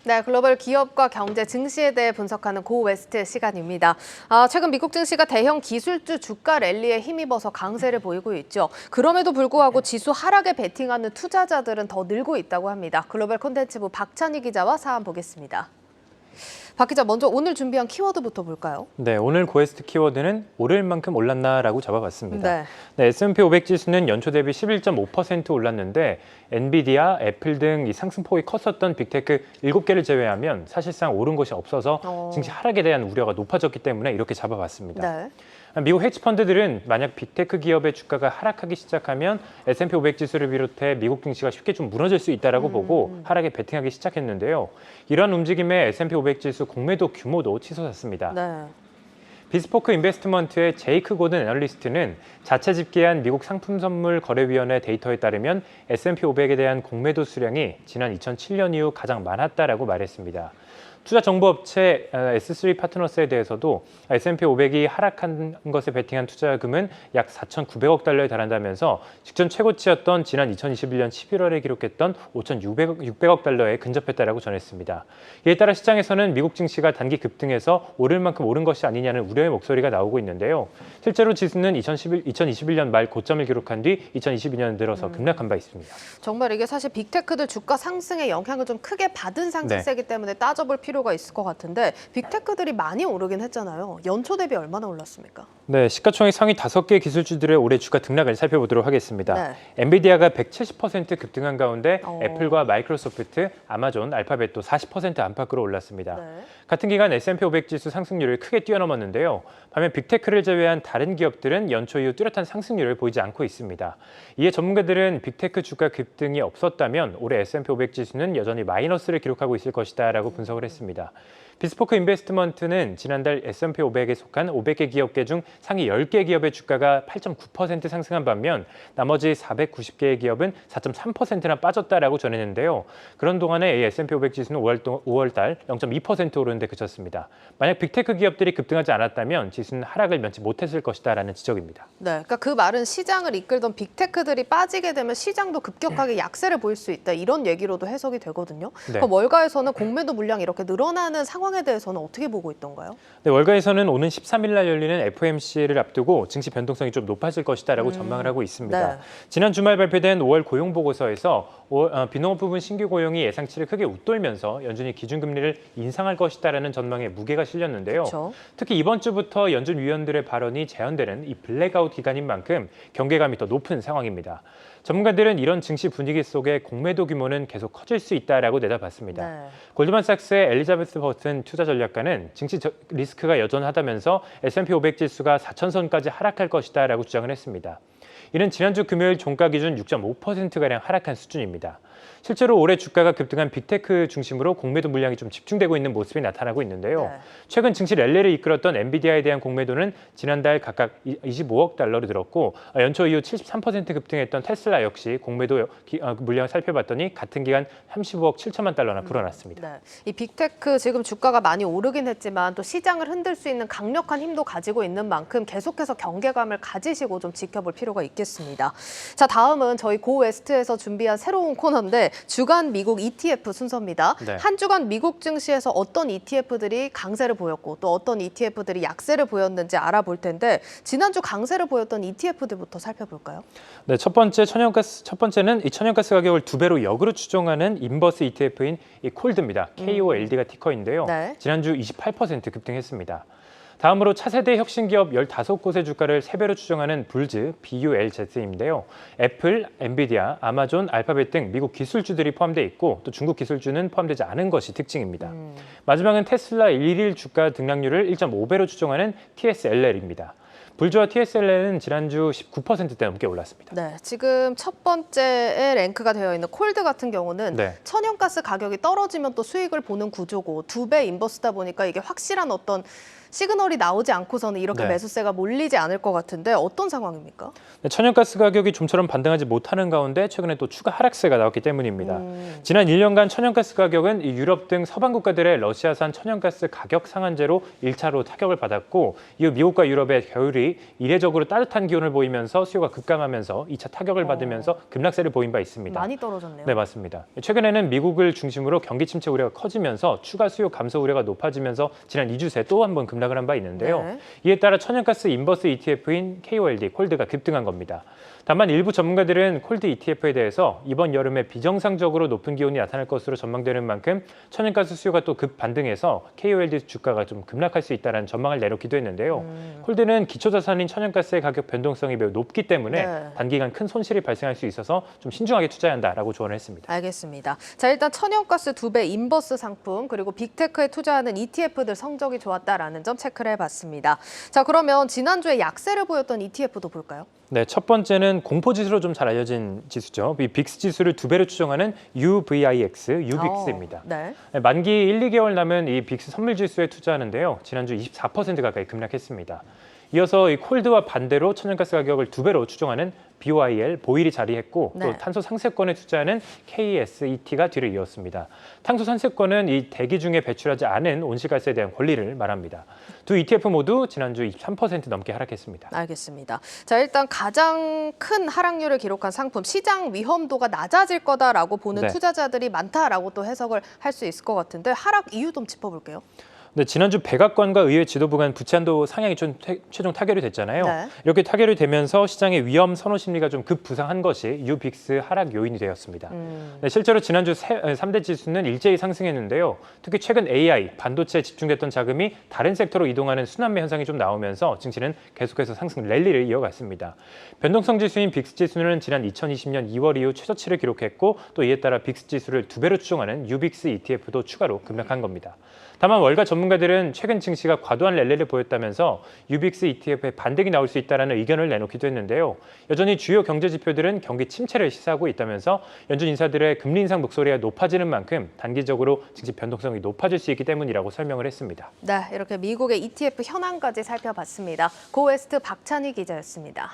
네, 글로벌 기업과 경제 증시에 대해 분석하는 고웨스트의 시간입니다. 최근 미국 증시가 대형 기술주 주가 랠리에 힘입어서 강세를 보이고 있죠. 그럼에도 불구하고 지수 하락에 베팅하는 투자자들은 더 늘고 있다고 합니다. 글로벌 콘텐츠부 박찬희 기자와 사안 보겠습니다. 박 기자, 먼저 오늘 준비한 키워드부터 볼까요? 네, 오늘 고에스트 키워드는 오를 만큼 올랐나라고 잡아봤습니다. 네. 네, S&P 500 지수는 연초 대비 11.5% 올랐는데 엔비디아, 애플 등 이 상승폭이 컸었던 빅테크 7개를 제외하면 사실상 오른 것이 없어서 증시 하락에 대한 우려가 높아졌기 때문에 이렇게 잡아봤습니다. 네. 미국 헤지펀드들은 만약 빅테크 기업의 주가가 하락하기 시작하면 S&P 500 지수를 비롯해 미국 증시가 쉽게 좀 무너질 수 있다라고 보고 하락에 베팅하기 시작했는데요. 이러한 움직임에 S&P 500 지수 공매도 규모도 치솟았습니다. 네. 비스포크 인베스트먼트의 제이크 고든 애널리스트는 자체 집계한 미국 상품선물거래위원회 데이터에 따르면 S&P 500에 대한 공매도 수량이 지난 2007년 이후 가장 많았다라고 말했습니다. 투자 정보업체 S3 파트너스에 대해서도 S&P 500이 하락한 것에 베팅한 투자금은 약 4,900억 달러에 달한다면서 직전 최고치였던 지난 2021년 11월에 기록했던 5,600억 달러에 근접했다라고 전했습니다. 이에 따라 시장에서는 미국 증시가 단기 급등해서 오를 만큼 오른 것이 아니냐는 우려의 목소리가 나오고 있는데요. 실제로 지수는 2021년 말 고점을 기록한 뒤 2022년 들어서 급락한 바 있습니다. 정말 이게 사실 빅테크들 주가 상승에 영향을 좀 크게 받은 상승세이기 때문에 따져볼 필요가 있을 것 같은데 빅테크들이 많이 오르긴 했잖아요. 연초 대비 얼마나 올랐습니까? 네, 시가총액 상위 5개 기술주들의 올해 주가 등락을 살펴보도록 하겠습니다. 네. 엔비디아가 170% 급등한 가운데 애플과 마이크로소프트, 아마존, 알파벳도 40% 안팎으로 올랐습니다. 네. 같은 기간 S&P 500 지수 상승률을 크게 뛰어넘었는데요. 반면 빅테크를 제외한 다른 기업들은 연초 이후 뚜렷한 상승률을 보이지 않고 있습니다. 이에 전문가들은 빅테크 주가 급등이 없었다면 올해 S&P 500 지수는 여전히 마이너스를 기록하고 있을 것이다라고 분석을 했습니다. 비스포크 인베스트먼트는 지난달 S&P 500에 속한 500개 기업계 중 상위 10개 기업의 주가가 8.9% 상승한 반면 나머지 490개의 기업은 4.3%나 빠졌다라고 전했는데요. 그런 동안에 S&P 500 지수는 5월 달 0.2% 오르는 데 그쳤습니다. 만약 빅테크 기업들이 급등하지 않았다면 지수는 하락을 면치 못했을 것이다라는 지적입니다. 네, 그러니까 그 말은 시장을 이끌던 빅테크들이 빠지게 되면 시장도 급격하게 약세를 보일 수 있다 이런 얘기로도 해석이 되거든요. 네. 그럼 월가에서는 공매도 물량이 이렇게 늘어나는 상황에 대해서는 어떻게 보고 있던가요? 네, 월가에서는 오는 13일 날 열리는 FOMC를 앞두고 증시 변동성이 좀 높아질 것이다라고 전망을 하고 있습니다. 네. 지난 주말 발표된 5월 고용 보고서에서 비농업 부분 신규 고용이 예상치를 크게 웃돌면서 연준이 기준금리를 인상할 것이다라는 전망에 무게가 실렸는데요. 그렇죠. 특히 이번 주부터 연준 위원들의 발언이 제한되는 이 블랙아웃 기간인 만큼 경계감이 더 높은 상황입니다. 전문가들은 이런 증시 분위기 속에 공매도 규모는 계속 커질 수 있다라고 내다봤습니다. 네. 골드만삭스의 엘리자베스 버튼 투자 전략가는 증시 리스크가 여전하다면서 S&P 500 지수가 4,000선까지 하락할 것이다라고 주장을 했습니다. 이는 지난주 금요일 종가 기준 6.5%가량 하락한 수준입니다. 실제로 올해 주가가 급등한 빅테크 중심으로 공매도 물량이 좀 집중되고 있는 모습이 나타나고 있는데요. 네. 최근 증시 랠리를 이끌었던 엔비디아에 대한 공매도는 지난달 각각 25억 달러를 들었고 연초 이후 73% 급등했던 테슬라 역시 공매도 물량을 살펴봤더니 같은 기간 35억 7천만 달러나 불어났습니다. 네. 이 빅테크 지금 주가가 많이 오르긴 했지만 또 시장을 흔들 수 있는 강력한 힘도 가지고 있는 만큼 계속해서 경계감을 가지시고 좀 지켜볼 필요가 있겠습니다. 자, 다음은 저희 고웨스트에서 준비한 새로운 코너인데 주간 미국 ETF 순서입니다. 네. 한 주간 미국 증시에서 어떤 ETF들이 강세를 보였고 또 어떤 ETF들이 약세를 보였는지 알아볼 텐데 지난주 강세를 보였던 ETF들부터 살펴볼까요? 네, 첫 번째는 이 천연가스 가격을 2배로 역으로 추정하는 인버스 ETF인 이 콜드입니다. KOLD가 티커인데요. 네. 지난주 28% 급등했습니다. 다음으로 차세대 혁신기업 15곳의 주가를 3배로 추정하는 불즈, BULZ인데요. 애플, 엔비디아, 아마존, 알파벳 등 미국 기술주들이 포함되어 있고 또 중국 기술주는 포함되지 않은 것이 특징입니다. 마지막은 테슬라 1일 주가 등락률을 1.5배로 추정하는 TSLL입니다. 불주와 TSLL은 지난주 19%대 넘게 올랐습니다. 네, 지금 첫 번째에 랭크가 되어 있는 콜드 같은 경우는 네. 천연가스 가격이 떨어지면 또 수익을 보는 구조고 2배 인버스다 보니까 이게 확실한 어떤 시그널이 나오지 않고서는 이렇게 네. 매수세가 몰리지 않을 것 같은데 어떤 상황입니까? 네, 천연가스 가격이 좀처럼 반등하지 못하는 가운데 최근에 또 추가 하락세가 나왔기 때문입니다. 지난 1년간 천연가스 가격은 이 유럽 등 서방 국가들의 러시아산 천연가스 가격 상한제로 1차로 타격을 받았고 이후 미국과 유럽의 겨울이 이례적으로 따뜻한 기온을 보이면서 수요가 급감하면서 2차 타격을 받으면서 급락세를 보인 바 있습니다. 많이 떨어졌네요. 네, 맞습니다. 최근에는 미국을 중심으로 경기 침체 우려가 커지면서 추가 수요 감소 우려가 높아지면서 지난 2주 새 또 한 번 급락을 한 바 있는데요. 네. 이에 따라 천연가스 인버스 ETF인 KOLD, 콜드가 급등한 겁니다. 다만 일부 전문가들은 콜드 ETF에 대해서 이번 여름에 비정상적으로 높은 기온이 나타날 것으로 전망되는 만큼 천연가스 수요가 또 급반등해서 KOLD 주가가 좀 급락할 수 있다는 전망을 내놓기도 했는데요. 콜드는 기초자산인 천연가스의 가격 변동성이 매우 높기 때문에 네. 단기간 큰 손실이 발생할 수 있어서 좀 신중하게 투자해야 한다라고 조언을 했습니다. 알겠습니다. 자, 일단 천연가스 2배 인버스 상품 그리고 빅테크에 투자하는 ETF들 성적이 좋았다라는 점 체크를 해봤습니다. 자, 그러면 지난주에 약세를 보였던 ETF도 볼까요? 네, 첫 번째는 공포지수로 좀 잘 알려진 지수죠. 이 빅스 지수를 2배로 추정하는 UVIX, UBIX입니다. 네. 만기 1, 2개월 남은 이 빅스 선물 지수에 투자하는데요. 지난주 24% 가까이 급락했습니다. 이어서 이 콜드와 반대로 천연가스 가격을 2배로 추정하는 BOIL, 보일이 자리했고 네. 또 탄소 상세권에 투자하는 KSET가 뒤를 이었습니다. 탄소 상세권은 이 대기 중에 배출하지 않은 온실가스에 대한 권리를 말합니다. 두 ETF 모두 지난주 23% 넘게 하락했습니다. 알겠습니다. 자, 일단 가장 큰 하락률을 기록한 상품, 시장 위험도가 낮아질 거다라고 보는 네. 투자자들이 많다라고 또 해석을 할 수 있을 것 같은데 하락 이유 좀 짚어볼게요. 네, 지난주 백악관과 의회 지도부 간 부채 한도 상향이 좀 최종 타결이 됐잖아요. 네. 이렇게 타결이 되면서 시장의 위험 선호 심리가 좀 급부상한 것이 유빅스 하락 요인이 되었습니다. 네, 실제로 지난주 3대 지수는 일제히 상승했는데요. 특히 최근 AI, 반도체에 집중됐던 자금이 다른 섹터로 이동하는 순환매 현상이 좀 나오면서 증시는 계속해서 상승 랠리를 이어갔습니다. 변동성 지수인 빅스 지수는 지난 2020년 2월 이후 최저치를 기록했고 또 이에 따라 빅스 지수를 2배로 추정하는 유빅스 ETF도 추가로 급락한 겁니다. 다만 월가 전문가들은 최근 증시가 과도한 랠리를 보였다면서 유빅스 ETF에 반등이 나올 수 있다는 의견을 내놓기도 했는데요. 여전히 주요 경제 지표들은 경기 침체를 시사하고 있다면서 연준 인사들의 금리 인상 목소리가 높아지는 만큼 단기적으로 증시 변동성이 높아질 수 있기 때문이라고 설명을 했습니다. 네, 이렇게 미국의 ETF 현황까지 살펴봤습니다. 고웨스트 박찬희 기자였습니다.